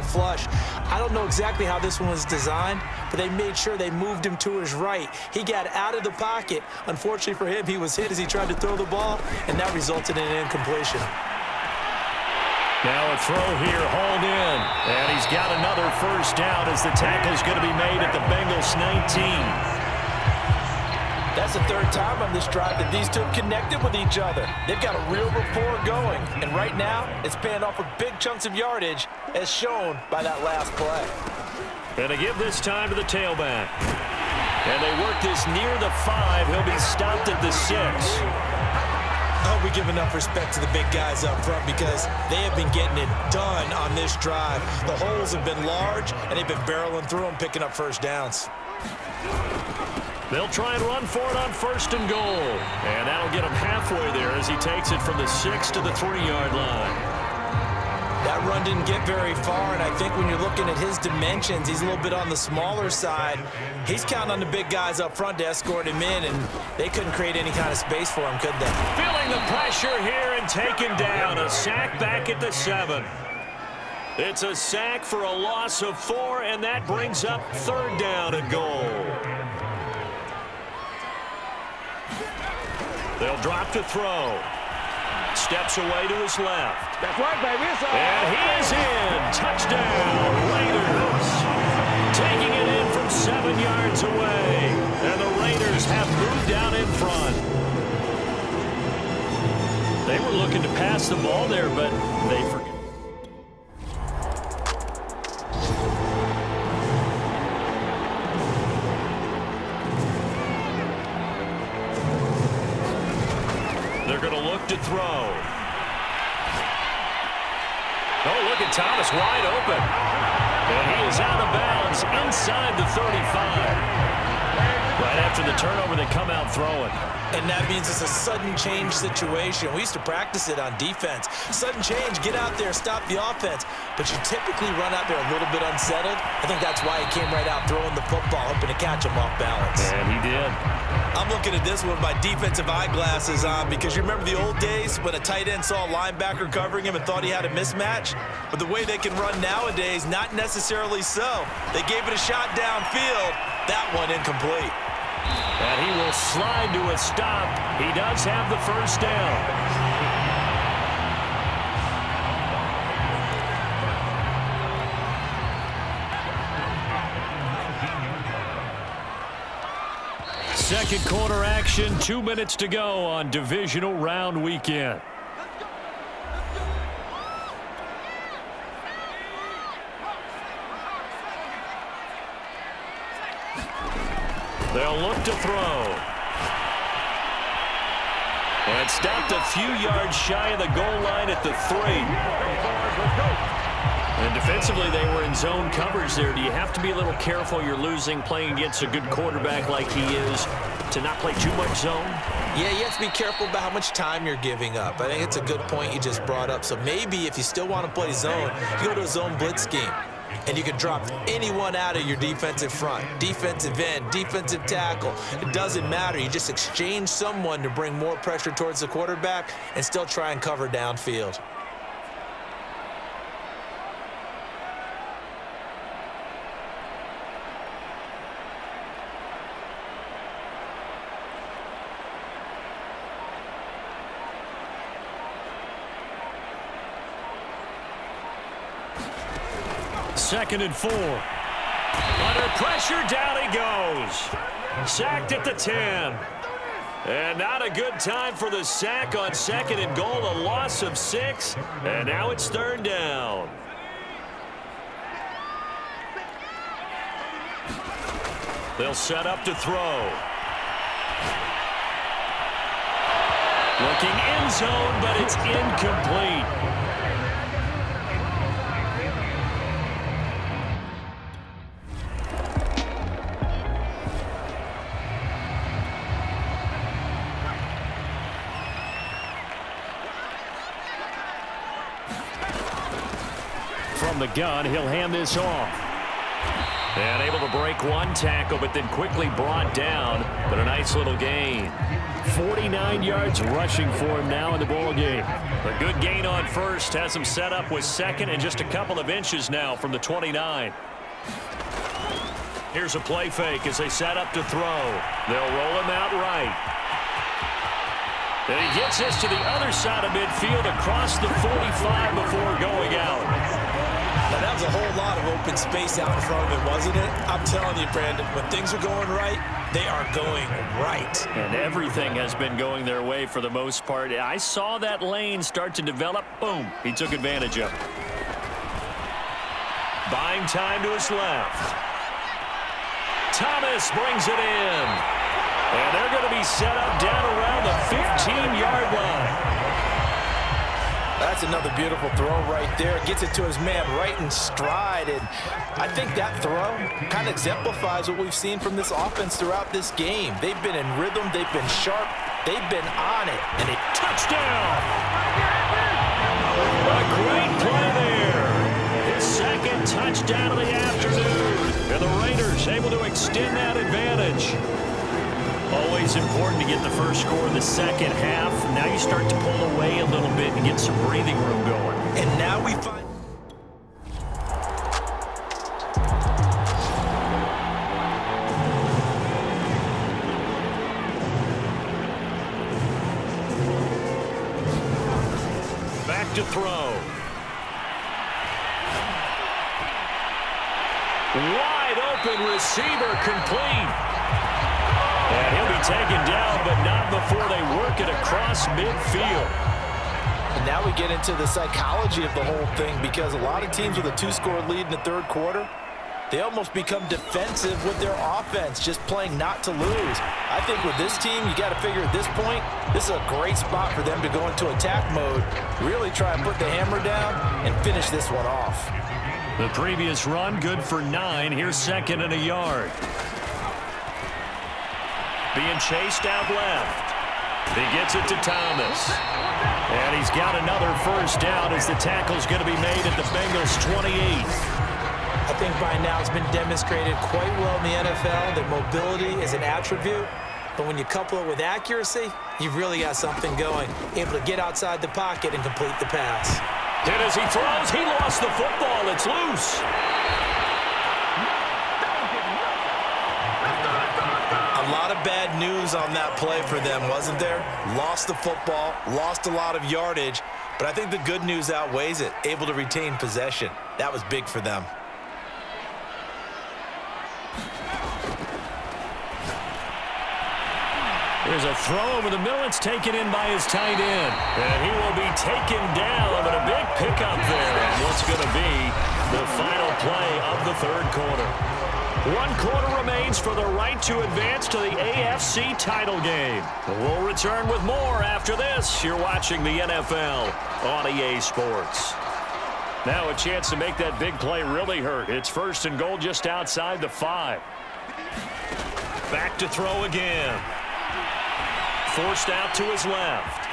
flush. I don't know exactly how this one was designed, but they made sure they moved him to his right. He got out of the pocket. Unfortunately for him, he was hit as he tried to throw the ball, and that resulted in an incompletion. Now a throw here, hauled in. And he's got another first down as the tackle's going to be made at the Bengals 19. That's the third time on this drive that these two have connected with each other. They've got a real rapport going, and right now it's paying off with big chunks of yardage as shown by that last play. And they give this time to the tailback. And they work this near the 5. He'll be stopped at the 6. I hope we give enough respect to the big guys up front because they have been getting it done on this drive. The holes have been large, and they've been barreling through them, picking up first downs. They'll try and run for it on 1st and goal. And that'll get him halfway there as he takes it from the 6 to the 3-yard line. That run didn't get very far, and I think when you're looking at his dimensions, he's a little bit on the smaller side. He's counting on the big guys up front to escort him in, and they couldn't create any kind of space for him, could they? Feeling the pressure here and taken down. A sack back at the 7. It's a sack for a loss of 4, and that brings up 3rd down and goal. They'll drop to throw. Steps away to his left. That's right, baby. And he is in. Touchdown, Raiders. Taking it in from 7 yards away. And the Raiders have moved down in front. They were looking to pass the ball there, but they forgot. They're going to look to throw. Oh, look at Thomas wide open. And he is out of bounds inside the 35. Right after the turnover, they come out throwing. And that means it's a sudden change situation. We used to practice it on defense. Sudden change, get out there, stop the offense. But you typically run out there a little bit unsettled. I think that's why he came right out throwing the football, hoping to catch him off balance. And he did. I'm looking at this one with my defensive eyeglasses on because you remember the old days when a tight end saw a linebacker covering him and thought he had a mismatch? But the way they can run nowadays, not necessarily so. They gave it a shot downfield. That one incomplete. And he will slide to a stop. He does have the first down. Second quarter action, 2 minutes to go on divisional round weekend. They'll look to throw. And stopped a few yards shy of the goal line at the 3. And defensively, they were in zone coverage there. Do you have to be a little careful? You're losing, playing against a good quarterback like he is, to not play too much zone? Yeah, you have to be careful about how much time you're giving up. I think it's a good point you just brought up. So maybe if you still want to play zone, you go to a zone blitz scheme. And you can drop anyone out of your defensive front, defensive end, defensive tackle. It doesn't matter. You just exchange someone to bring more pressure towards the quarterback and still try and cover downfield. Second and 4. Under pressure, down he goes. Sacked at the 10. And not a good time for the sack on 2nd and goal. A loss of 6. And now it's 3rd down. They'll set up to throw. Looking end zone, but it's incomplete. From the gun, he'll hand this off. And able to break one tackle, but then quickly brought down. But a nice little gain. 49 yards rushing for him now in the ball game. A good gain on first has him set up with second and just a couple of inches now from the 29. Here's a play fake as they set up to throw. They'll roll him out right. And he gets this to the other side of midfield across the 45 before going out. Now, that was a whole lot of open space out in front of him, wasn't it? I'm telling you, Brandon, when things are going right, they are going right. And everything has been going their way for the most part. I saw that lane start to develop. Boom. He took advantage of it. Buying time to his left. Thomas brings it in. And they're going to be set up down around the 15-yard line. That's another beautiful throw right there. Gets it to his man right in stride. And I think that throw kind of exemplifies what we've seen from this offense throughout this game. They've been in rhythm. They've been sharp. They've been on it. And it touchdown. A great play there. His second touchdown of the afternoon. And the Raiders able to extend that advantage. Always important to get the first score in the second half. Now you start to pull away a little bit and get some breathing room going. And now we find... Back to throw. Wide open receiver complete. And he'll be taken down, but not before they work it across midfield. And now we get into the psychology of the whole thing, because a lot of teams with a two-score lead in the third quarter, they almost become defensive with their offense, just playing not to lose. I think with this team, you got to figure at this point, this is a great spot for them to go into attack mode, really try and put the hammer down and finish this one off. The previous run, good for 9. Here's second and a yard. Being chased out left. He gets it to Thomas. And he's got another first down as the tackle's going to be made at the Bengals' 28. I think by now it's been demonstrated quite well in the NFL that mobility is an attribute. But when you couple it with accuracy, you've really got something going. Able to get outside the pocket and complete the pass. And as he throws, he lost the football. It's loose. A lot of bad news on that play for them, wasn't there? Lost the football, lost a lot of yardage, but I think the good news outweighs it. Able to retain possession. That was big for them. There's a throw over the middle. It's taken in by his tight end. And he will be taken down, but a big pickup there. And what's going to be the final play of the third quarter. 1 quarter remains for the right to advance to the AFC title game. We'll return with more after this. You're watching the NFL on EA Sports. Now a chance to make that big play really hurt. It's first and goal just outside the 5. Back to throw again. Forced out to his left.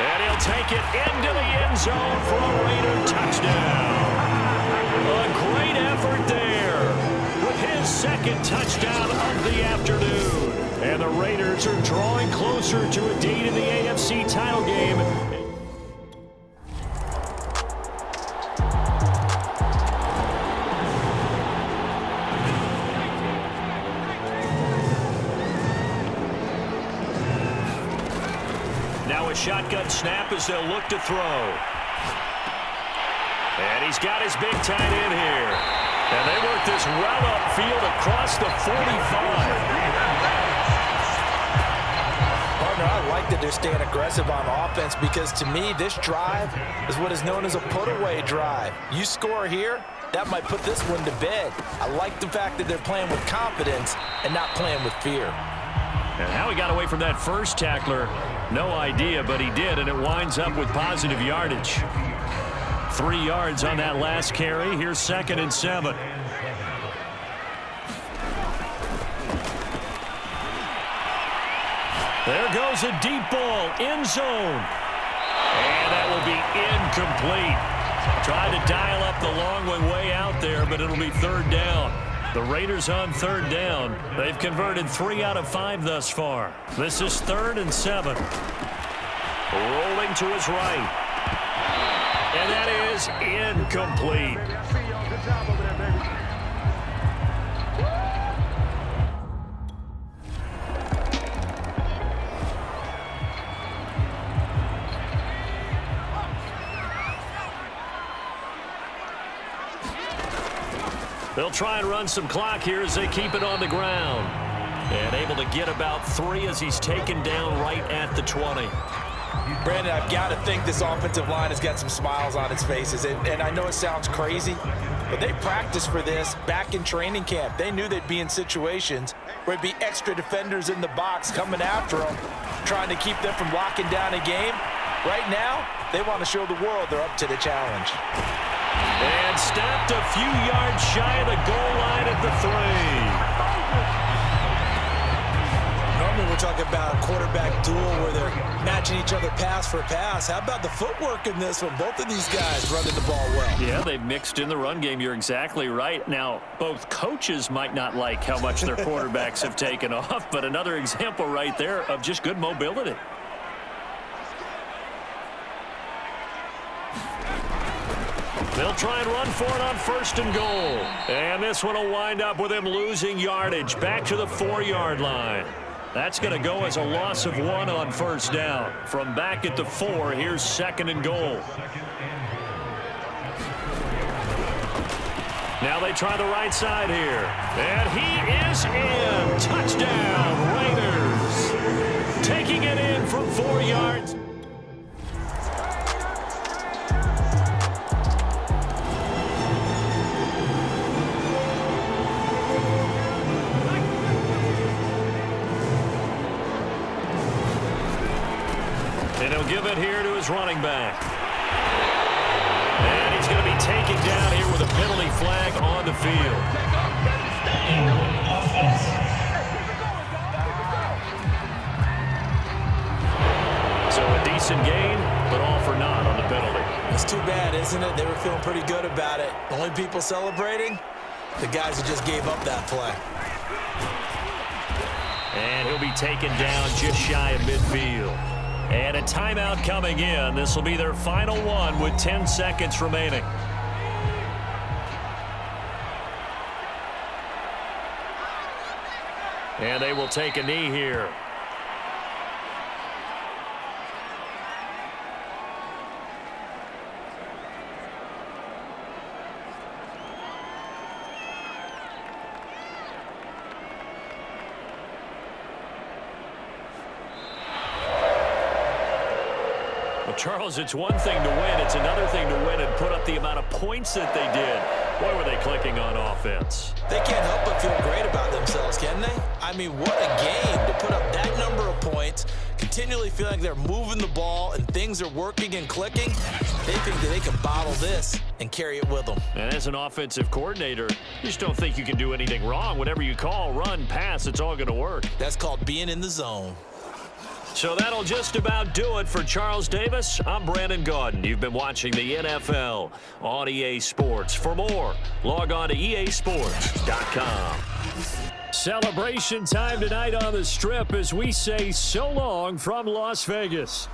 And he'll take it into the end zone for a Raider touchdown. A great effort there. His second touchdown of the afternoon. And the Raiders are drawing closer to a date in the AFC title game. Now a shotgun snap as they'll look to throw. And he's got his big tight end here. And they work this route upfield across the 45. Partner, I like that they're staying aggressive on offense, because to me, this drive is what is known as a put-away drive. You score here, that might put this one to bed. I like the fact that they're playing with confidence and not playing with fear. And how he got away from that first tackler, no idea, but he did, and it winds up with positive yardage. 3 yards on that last carry. Here's second and 7. There goes a deep ball, end zone. And that will be incomplete. Tried to dial up the long one way out there, but it'll be third down. The Raiders on third down. They've converted 3 out of 5 thus far. This is 3rd and 7. Rolling to his right. And that is incomplete. They'll try and run some clock here as they keep it on the ground. And able to get about 3 as he's taken down right at the 20. Brandon, I've got to think this offensive line has got some smiles on its faces. And I know it sounds crazy, but they practiced for this back in training camp. They knew they'd be in situations where there'd be extra defenders in the box coming after them, trying to keep them from locking down a game. Right now, they want to show the world they're up to the challenge. And stopped a few yards shy of the goal line at the 3. Normally we're talking about a quarterback duel where they're matching each other pass for pass. How about the footwork in this one? Both of these guys running the ball well. Yeah, they've mixed in the run game. You're exactly right. Now, both coaches might not like how much their quarterbacks have taken off, but another example right there of just good mobility. They'll try and run for it on 1st and goal. And this one will wind up with him losing yardage back to the 4-yard line. That's going to go as a loss of 1 on 1st down. From back at the 4, here's 2nd and goal. Now they try the right side here. And he is in. Touchdown, Raiders. Taking it in from 4 yards. And he'll give it here to his running back. And he's going to be taken down here with a penalty flag on the field. So a decent gain, but all for naught on the penalty. It's too bad, isn't it? They were feeling pretty good about it. Only people celebrating, the guys who just gave up that play. And he'll be taken down just shy of midfield. And a timeout coming in. This will be their final one with 10 seconds remaining. And they will take a knee here. Charles, it's one thing to win. It's another thing to win and put up the amount of points that they did. Boy, were they clicking on offense. They can't help but feel great about themselves, can they? I mean, what a game to put up that number of points, continually feeling like they're moving the ball and things are working and clicking. They think that they can bottle this and carry it with them. And as an offensive coordinator, you just don't think you can do anything wrong. Whatever you call, run, pass, it's all going to work. That's called being in the zone. So that'll just about do it for Charles Davis. I'm Brandon Gaudin. You've been watching the NFL on EA Sports. For more, log on to easports.com. Celebration time tonight on the Strip as we say so long from Las Vegas.